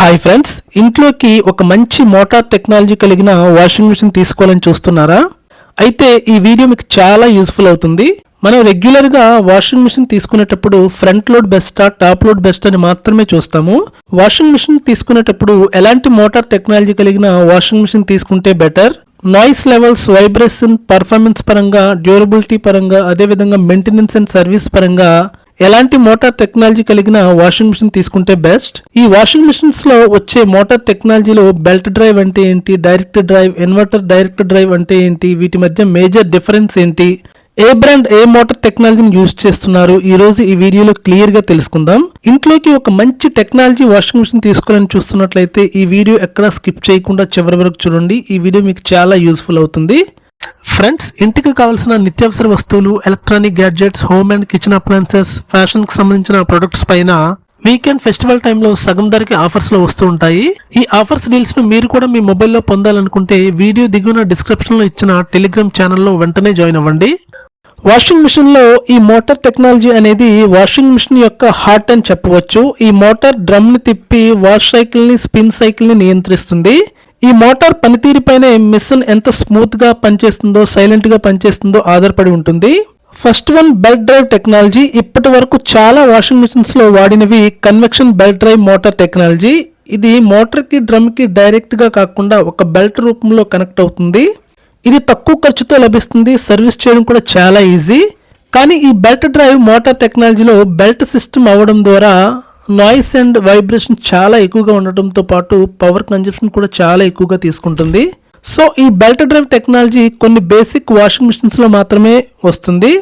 Hi friends, ఇంట్లోకి ఒక మంచి మోటార్ టెక్నాలజీ కలిగిన వాషింగ్ మిషన్ తీసుకోవాలని చూస్తున్నారా? అయితే ఈ వీడియో మీకు చాలా యూస్ఫుల్ అవుతుంది. మనం రెగ్యులర్గా వాషింగ్ మిషన్ తీసుకునేటప్పుడు ఫ్రంట్ లోడ్ బెస్టా, టాప్ లోడ్ బెస్ట్ అని మాత్రమే చూస్తాము. వాషింగ్ మిషన్ తీసుకునేటప్పుడు ఎలాంటి మోటార్ టెక్నాలజీ కలిగిన వాషింగ్ మిషన్ తీసుకుంటే better, noise levels, vibration, performance పరంగా, డ్యూరబిలిటీ పరంగా, అదేవిధంగా మెయింటెనెన్స్ అండ్ సర్వీస్ పరంగా ఎలాంటి మోటార్ టెక్నాలజీ కలిగిన వాషింగ్ మిషన్ తీసుకుంటే బెస్ట్. ఈ వాషింగ్ మిషన్స్ లో వచ్చే మోటార్ టెక్నాలజీలో బెల్ట్ డ్రైవ్ అంటే ఏంటి, direct drive, inverter direct drive అంటే ఏంటి, వీటి మధ్య మేజర్ డిఫరెన్స్ ఏంటి, ఏ బ్రాండ్ ఏ మోటార్ టెక్నాలజీని యూజ్ చేస్తున్నారు, ఈ రోజు ఈ వీడియోలో క్లియర్ గా తెలుసుకుందాం. ఇంట్లోకి ఒక మంచి టెక్నాలజీ వాషింగ్ మిషన్ తీసుకోవాలని చూస్తున్నట్లయితే ఈ వీడియో ఎక్కడా స్కిప్ చేయకుండా చివరి వరకు చూడండి. ఈ వీడియో మీకు చాలా యూస్ఫుల్ అవుతుంది. ఫ్రెండ్స్, ఇంటికి కావాల్సిన నిత్యావసర వస్తువులు, electronic gadgets, home and kitchen appliances, fashion కి సంబంధించిన ప్రొడక్ట్స్ పైన వీకెండ్ ఫెస్టివల్ టైంలో సగం ధరకి ఆఫర్స్ లో వస్తూ ఉంటాయి. ఈ ఆఫర్స్ డీల్స్ ను మీరు కూడా మీ మొబైల్లో పొందాలనుకుంటే వీడియో దిగువన డిస్క్రిప్షన్ లో ఇచ్చిన టెలిగ్రామ్ ఛానల్లో వెంటనే జాయిన్ అవ్వండి. వాషింగ్ మిషన్ లో ఈ మోటార్ టెక్నాలజీ అనేది వాషింగ్ మిషన్ యొక్క హార్ట్ అని చెప్పవచ్చు. ఈ మోటార్ డ్రమ్ ని తిప్పి వాష్ సైకిల్ ని, స్పిన్ సైకిల్ ని నియంత్రిస్తుంది. ఈ మోటార్ పనితీరుపైనే మిషన్ ఎంత స్మూత్ గా పనిచేస్తుందో, సైలెంట్ గా పనిచేస్తుందో ఆధారపడి ఉంటుంది. First one, belt drive technology. ఇప్పటి వరకు చాలా వాషింగ్ మిషన్స్ లో వాడినవి convection belt drive motor technology. ఇది మోటార్ కి, డ్రమ్ కి డైరెక్ట్ గా కాకుండా ఒక బెల్ట్ రూపంలో కనెక్ట్ అవుతుంది. ఇది తక్కువ ఖర్చుతో లభిస్తుంది, సర్వీస్ చేయడం కూడా చాలా ఈజీ. కానీ ఈ బెల్ట్ డ్రైవ్ మోటార్ టెక్నాలజీలో బెల్ట్ సిస్టమ్ అవ్వడం ద్వారా నాయిస్ అండ్ వైబ్రేషన్ చాలా ఎక్కువగా ఉండటంతో పాటు పవర్ కన్జంప్షన్ కూడా చాలా ఎక్కువగా తీసుకుంటుంది. సో ఈ బెల్ట్ డ్రైవ్ టెక్నాలజీ కొన్ని బేసిక్ వాషింగ్ మిషన్స్ లో మాత్రమే వస్తుంది.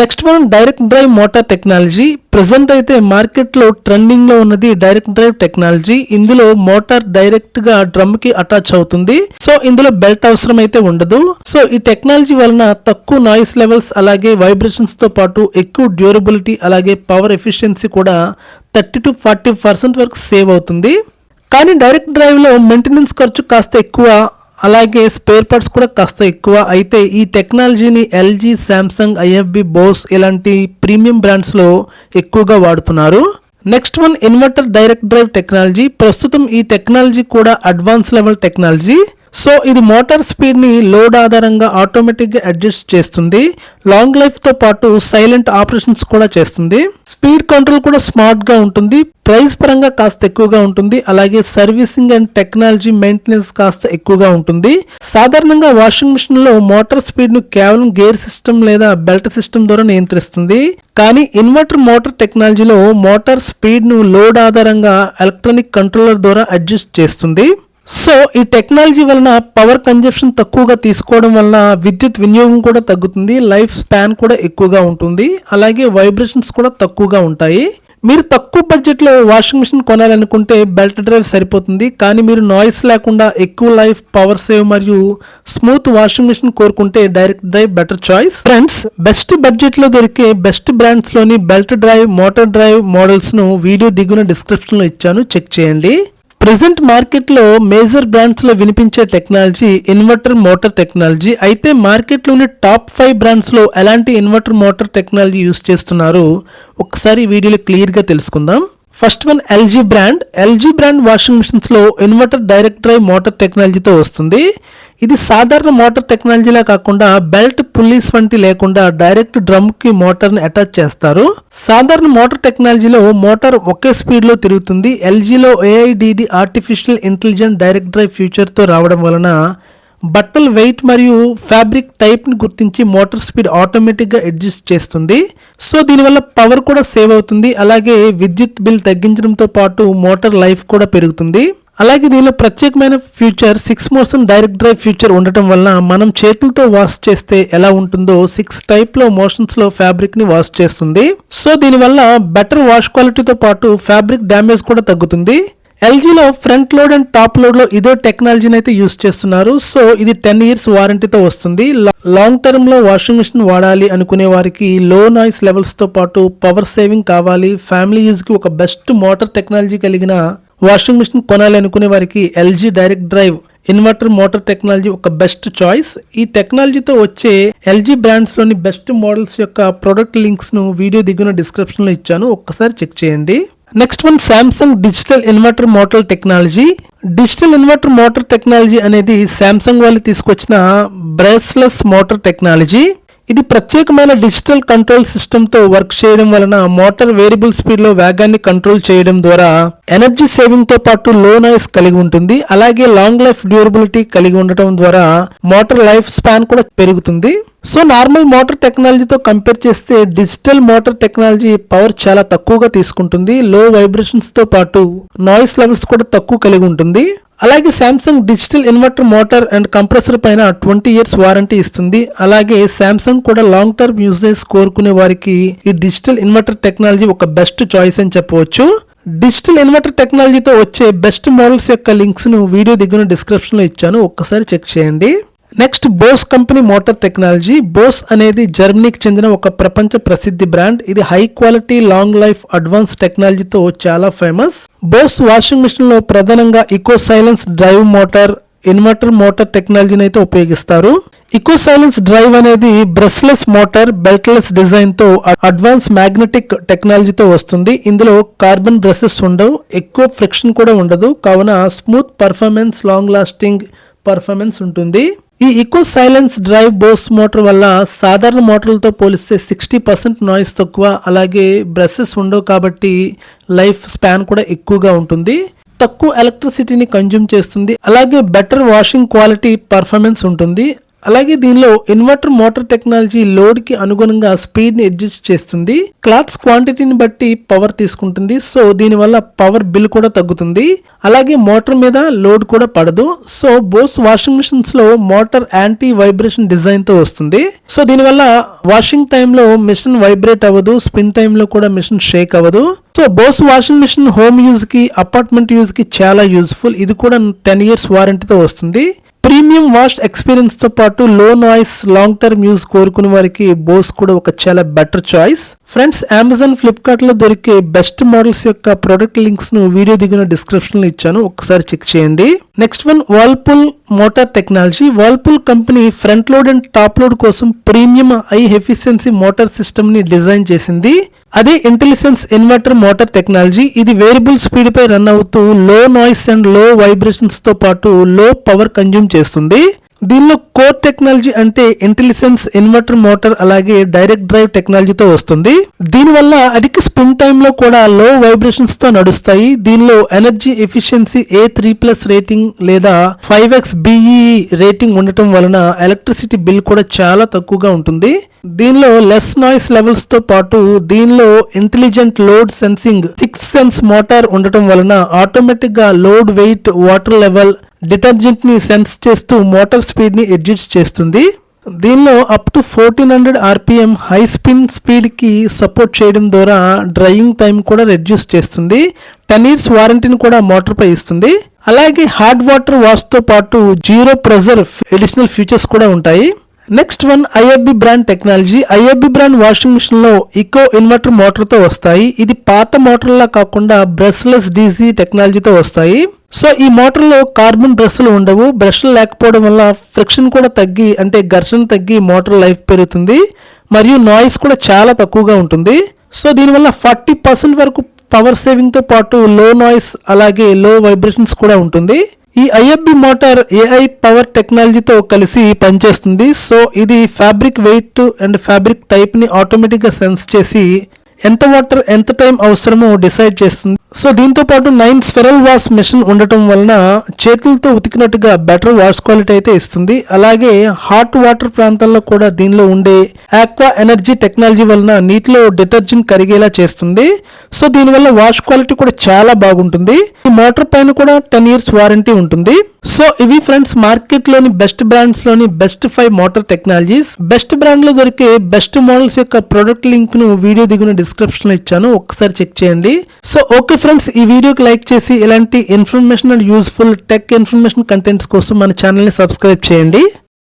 Next one, direct drive motor technology. Present అయితే మార్కెట్ లో ట్రెండింగ్ లో ఉన్నది డైరెక్ట్ డ్రైవ్ టెక్నాలజీ. ఇందులో మోటార్ డైరెక్ట్ గా డ్రమ్ కి అటాచ్ అవుతుంది. సో ఇందులో బెల్ట్ అవసరం అయితే ఉండదు. సో ఈ టెక్నాలజీ వలన తక్కువ నాయిస్ లెవెల్స్, అలాగే వైబ్రేషన్స్ తో పాటు ఎక్కువ డ్యూరబిలిటీ, అలాగే పవర్ ఎఫిషియన్సీ కూడా 30 to 40% వరకు సేవ్ అవుతుంది. కానీ డైరెక్ట్ డ్రైవ్ లో మెయింటెనెన్స్ ఖర్చు కాస్త ఎక్కువ, అలాగే స్పేర్ పార్ట్స్ కూడా కాస్త ఎక్కువ. అయితే ఈ టెక్నాలజీని ఎల్జీ, శాంసంగ్, ఐఎఫ్బి, బోస్ ఇలాంటి ప్రీమియం బ్రాండ్స్ లో ఎక్కువగా వాడుతున్నారు. Next one, inverter direct drive technology. ప్రస్తుతం ఈ టెక్నాలజీ కూడా అడ్వాన్స్ లెవెల్ టెక్నాలజీ. సో ఇది మోటార్ స్పీడ్ ని లోడ్ ఆధారంగా ఆటోమేటిక్ గా అడ్జస్ట్ చేస్తుంది. లాంగ్ లైఫ్ తో పాటు సైలెంట్ ఆపరేషన్స్ కూడా చేస్తుంది. స్పీడ్ కంట్రోల్ కూడా స్మార్ట్ గా ఉంటుంది. ప్రైస్ పరంగా కాస్త ఎక్కువగా ఉంటుంది. అలాగే సర్వీసింగ్ అండ్ టెక్నాలజీ మెయింటెనెన్స్ కాస్త ఎక్కువగా ఉంటుంది. సాధారణంగా వాషింగ్ మిషన్ లో మోటార్ స్పీడ్ ను కేవలం గేర్ సిస్టమ్ లేదా బెల్ట్ సిస్టమ్ ద్వారా నియంత్రిస్తుంది. కానీ ఇన్వర్టర్ మోటార్ టెక్నాలజీలో మోటార్ స్పీడ్ ను లోడ్ ఆధారంగా ఎలక్ట్రానిక్ కంట్రోలర్ ద్వారా అడ్జస్ట్ చేస్తుంది. సో ఈ టెక్నాలజీ వలన పవర్ కన్జంప్షన్ తక్కువగా తీసుకోవడం వలన విద్యుత్ వినియోగం కూడా తగ్గుతుంది. లైఫ్ స్పాన్ కూడా ఎక్కువగా ఉంటుంది. అలాగే వైబ్రేషన్స్ కూడా తక్కువగా ఉంటాయి. మీరు తక్కువ బడ్జెట్ లో వాషింగ్ మిషన్ కొనాలనుకుంటే బెల్ట్ డ్రైవ్ సరిపోతుంది. కానీ మీరు నాయిస్ లేకుండా ఎక్కువ లైఫ్, పవర్ సేవ్ మరియు స్మూత్ వాషింగ్ మిషన్ కోరుకుంటే direct drive better choice. Friends, best budget లో దొరికే బెస్ట్ బ్రాండ్స్ లోని belt drive, motor drive models ను వీడియో దిగున డిస్క్రిప్షన్ లో ఇచ్చాను, చెక్ చేయండి. ప్రెసెంట్ మార్కెట్ లో మేజర్ బ్రాండ్స్ లో వినిపించే టెక్నాలజీ ఇన్వర్టర్ మోటార్ టెక్నాలజీ. అయితే మార్కెట్ లోని టాప్ 5 బ్రాండ్స్ లో ఎలాంటి ఇన్వర్టర్ మోటార్ టెక్నాలజీ యూస్ చేస్తున్నారు ఒకసారి వీడియోలో క్లియర్ గా తెలుసుకుందాం. First one, LG brand. LG brand washing machines లో ఇన్వర్టర్ డైరెక్ట్ డ్రైవ్ మోటార్ టెక్నాలజీతో వస్తుంది. ఇది సాధారణ మోటార్ టెక్నాలజీలా కాకుండా బెల్ట్, పుల్లీస్ వంటి లేకుండా డైరెక్ట్ డ్రమ్ కి మోటార్ ని అటాచ్ చేస్తారు. సాధారణ మోటార్ టెక్నాలజీలో మోటార్ ఒకే స్పీడ్ లో తిరుగుతుంది. ఎల్జీలో AIDD, artificial intelligent direct drive future తో రావడం వలన బట్టల వెయిట్ మరియు ఫ్యాబ్రిక్ టైప్ ని గుర్తించి మోటార్ స్పీడ్ ఆటోమేటిక్ గా అడ్జస్ట్ చేస్తుంది. సో దీనివల్ల పవర్ కూడా సేవ్ అవుతుంది. అలాగే విద్యుత్ బిల్ తగ్గించడంతో పాటు మోటార్ లైఫ్ కూడా పెరుగుతుంది. అలాగే దీనిలో ప్రత్యేకమైన future 6 motion direct drive future ఉండటం వల్ల మనం చేతులతో వాష్ చేస్తే ఎలా ఉంటుందో 6 టైప్ లో మోషన్స్ లో ఫ్యాబ్రిక్ ని వాష్ చేస్తుంది. సో దీనివల్ల బెటర్ వాష్ క్వాలిటీతో పాటు ఫ్యాబ్రిక్ డ్యామేజ్ కూడా తగ్గుతుంది. ఎల్జీలో front load and top load లో ఇదే టెక్నాలజీని అయితే యూస్ చేస్తున్నారు. సో ఇది 10 years వారంటీతో వస్తుంది. లాంగ్ టర్మ్ లో వాషింగ్ మిషన్ వాడాలి అనుకునే వారికి లో నాయిస్ లెవెల్స్ తో పాటు పవర్ సేవింగ్ కావాలి, ఫ్యామిలీ యూజ్ కి ఒక బెస్ట్ మోటార్ టెక్నాలజీ కలిగిన వాషింగ్ మిషన్ కొనాలి అనుకునే వారికి LG direct drive inverter motor technology ఒక బెస్ట్ చాయిస్. ఈ టెక్నాలజీతో వచ్చే ఎల్జీ బ్రాండ్స్ లోని బెస్ట్ మోడల్స్ యొక్క ప్రొడక్ట్ లింక్స్ ను వీడియో దిగున డిస్క్రిప్షన్ లో ఇచ్చాను, ఒక్కసారి చెక్ చేయండి. Next one Samsung digital inverter motor technology. Digital inverter motor technology అనేది శాంసంగ్ వాళ్ళు తీసుకొచ్చిన బ్రేస్లెస్ మోటార్ టెక్నాలజీ. ఇది ప్రత్యేకమైన డిజిటల్ కంట్రోల్ సిస్టమ్ తో వర్క్ చేయడం వలన మోటార్ వేరియబుల్ స్పీడ్ లో వేగాన్ని కంట్రోల్ చేయడం ద్వారా ఎనర్జీ సేవింగ్ తో పాటు లో నాయిస్ కలిగి ఉంటుంది. అలాగే లాంగ్ లైఫ్ డ్యూరబిలిటీ కలిగి ఉండటం ద్వారా మోటార్ లైఫ్ స్పాన్ కూడా పెరుగుతుంది. సో నార్మల్ మోటార్ టెక్నాలజీతో కంపేర్ చేస్తే డిజిటల్ మోటార్ టెక్నాలజీ పవర్ చాలా తక్కువగా తీసుకుంటుంది. లో వైబ్రేషన్స్ తో పాటు నాయిస్ లెవెల్స్ కూడా తక్కువ కలిగి ఉంటుంది. అలాగే Samsung digital inverter motor and compressor పైన 20 years వారంటీ ఇస్తుంది. అలాగే శాంసంగ్ కూడా లాంగ్ టర్మ్ యూజెస్ కోరుకునే వారికి ఈ డిజిటల్ ఇన్వర్టర్ టెక్నాలజీ ఒక బెస్ట్ చాయిస్ అని చెప్పవచ్చు. డిజిటల్ ఇన్వర్టర్ టెక్నాలజీతో వచ్చే బెస్ట్ మోడల్స్ యొక్క లింక్స్ ను వీడియో దిగున డిస్క్రిప్షన్ లో ఇచ్చాను, ఒక్కసారి చెక్ చేయండి. Next Bosch company motor technology. Bosch అనేది జర్మనీకి చెందిన ఒక ప్రపంచ ప్రసిద్ధి బ్రాండ్. ఇది high quality long life advance టెక్నాలజీతో చాలా ఫేమస్. బోస్ వాషింగ్ మిషన్ లో ప్రధానంగా eco silence drive motor, inverter motor టెక్నాలజీని అయితే ఉపయోగిస్తారు. ఇకో సైలెన్స్ డ్రైవ్ అనేది బ్రష్లెస్ మోటార్, బెల్ట్లెస్ డిజైన్ తో అడ్వాన్స్ మ్యాగ్నెటిక్ టెక్నాలజీతో వస్తుంది. ఇందులో కార్బన్ బ్రషెస్ ఉండవు, ఎక్కువ ఫ్రిక్షన్ కూడా ఉండదు, కావున smooth performance, long lasting performance ఉంటుంది. ఈ ఇకో సైలెన్స్ డ్రైవ్ బోస్ మోటార్ వల్ల సాధారణ మోటార్లతో పోలిస్తే 60% నాయిస్ తక్కువ, అలాగే బ్రషెస్ ఉండవు కాబట్టి లైఫ్ స్పాన్ కూడా ఎక్కువగా ఉంటుంది. తక్కువ ఎలక్ట్రిసిటీని కన్జ్యూమ్ చేస్తుంది. అలాగే బెటర్ వాషింగ్ క్వాలిటీ పర్ఫార్మెన్స్ ఉంటుంది. అలాగే దీనిలో ఇన్వర్టర్ మోటార్ టెక్నాలజీ లోడ్ కి అనుగుణంగా స్పీడ్ ని అడ్జస్ట్ చేస్తుంది. క్లాత్స్ క్వాంటిటీని బట్టి పవర్ తీసుకుంటుంది. సో దీని వల్ల పవర్ బిల్ కూడా తగ్గుతుంది. అలాగే మోటార్ మీద లోడ్ కూడా పడదు. సో బోస్ వాషింగ్ మిషన్స్ లో మోటార్ యాంటీ వైబ్రేషన్ డిజైన్ తో వస్తుంది. సో దీనివల్ల వాషింగ్ టైంలో మిషన్ వైబ్రేట్ అవ్వదు, స్పిన్ టైంలో కూడా మిషన్ షేక్ అవ్వదు. So Bosch washing machine home use కి, అపార్ట్మెంట్ యూజ్ కి చాలా యూజ్ఫుల్. ఇది కూడా 10 years వారంటీతో వస్తుంది. ప్రీమియం వాష్ ఎక్స్పీరియన్స్ తో పాటు లో నాయిస్ లాంగ్ టర్మ్ యూజ్ కోరుకునే వారికి బోస్ కూడా ఒక చాలా better choice. Friends, Amazon, Flipkart లో దొరికే బెస్ట్ మోడల్స్ యొక్క ప్రొడక్ట్ లింక్స్ ను వీడియో దిగిన డిస్క్రిప్షన్ లో ఇచ్చాను, ఒకసారి చెక్ చేయండి. Next one Whirlpool motor technology. Whirlpool company front load and top load కోసం premium high efficiency motor system ని డిజైన్ చేసింది. అదే ఇంటెలిజెన్స్ ఇన్వర్టర్ మోటార్ టెక్నాలజీ. ఇది వేరియబుల్ స్పీడ్ పై రన్ అవుతూ లో నాయిస్ అండ్ లో వైబ్రేషన్స్ తో పాటు లో పవర్ కన్జ్యూమ్ చేస్తుంది. దీనిలో కోర్ టెక్నాలజీ అంటే ఇంటెలిజెన్స్ ఇన్వర్టర్ మోటార్, అలాగే డైరెక్ట్ డ్రైవ్ టెక్నాలజీతో వస్తుంది. దీనివల్ల అధిక స్పిన్ టైమ్ లో కూడా లో వైబ్రేషన్స్ తో నడుస్తాయి. దీనిలో ఎనర్జీ ఎఫిషియన్సీ A3+ రేటింగ్ లేదా 5x BEE రేటింగ్ ఉండటం వలన ఎలక్ట్రిసిటీ బిల్ కూడా చాలా తక్కువగా ఉంటుంది. దీనిలో లెస్ నాయిస్ లెవెల్స్ తో పాటు దీనిలో intelligent load sensing 6 sense motor ఉండటం వలన ఆటోమేటిక్ గా load, weight, water level, detergent ని సెన్స్ చేస్తూ మోటార్ స్పీడ్ ని అడ్జస్ట్ చేస్తుంది. దీనిలో up to 1400 RPM high spin speed కి సపోర్ట్ చేయడం ద్వారా డ్రైయింగ్ టైం కూడా రెడ్యూస్ చేస్తుంది. 10 years వారంటీని కూడా మోటార్ పై ఇస్తుంది. అలాగే హాట్ వాటర్ వాష్ తో పాటు జీరో ప్రెజర్ అడిషనల్ ఫీచర్స్ కూడా ఉంటాయి. Next one IFB brand technology. IFB brand washing machine లో ఇకో ఇన్వర్టర్ మోటార్ తో వస్తాయి. ఇది పాత మోటార్లా కాకుండా బ్రష్లెస్ DC టెక్నాలజీతో వస్తాయి. సో ఈ మోటార్ లో కార్బన్ బ్రష్లు ఉండవు. బ్రష్లు లేకపోవడం వల్ల ఫ్రిక్షన్ కూడా తగ్గి, అంటే ఘర్షణ తగ్గి మోటార్ లైఫ్ పెరుగుతుంది. మరియు నాయిస్ కూడా చాలా తక్కువగా ఉంటుంది. సో దీనివల్ల 40% వరకు పవర్ సేవింగ్ తో పాటు లో నాయిస్, అలాగే లో వైబ్రేషన్స్ కూడా ఉంటుంది. ఈ IFB మోటార్ AI పవర్ టెక్నాలజీతో కలిసి పనిచేస్తుంది. సో ఇది fabric weight and fabric type ని ఆటోమేటిక్ గా సెన్స్ చేసి ఎంత వాటర్ ఎంత టైం అవసరమో డిసైడ్ చేస్తుంది. సో దీంతో పాటు 9 స్పెరల్ వాష్ మెషిన్ ఉండటం వలన చేతులతో ఉతికినట్టుగా బెటర్ వాష్ క్వాలిటీ అయితే ఇస్తుంది. అలాగే హాట్ వాటర్ ప్రాంతాల్లో కూడా దీనిలో ఉండే ఆక్వా ఎనర్జీ టెక్నాలజీ వలన నీటిలో డిటర్జెంట్ కరిగేలా చేస్తుంది. సో దీనివల్ల వాష్ క్వాలిటీ కూడా చాలా బాగుంటుంది. ఈ మోటార్ పైన కూడా 10 years వారంటీ ఉంటుంది. సో ఇవి ఫ్రెండ్స్ మార్కెట్ లోని బెస్ట్ బ్రాండ్స్ లోని best 5 motor technologies. Best brand లో దొరికే బెస్ట్ మోడల్స్ యొక్క ప్రొడక్ట్ లింక్ ను వీడియో దిగున డిస్క్రిప్షన్ లో ఇచ్చాను, ఒక్కసారి చెక్ చేయండి. సో ఓకే ఫ్రెండ్స్, ఈ వీడియోకి లైక్ చేసి ఇలాంటి information and useful tech information contents కోసం మన ఛానల్ ని సబ్స్క్రైబ్ చేయండి.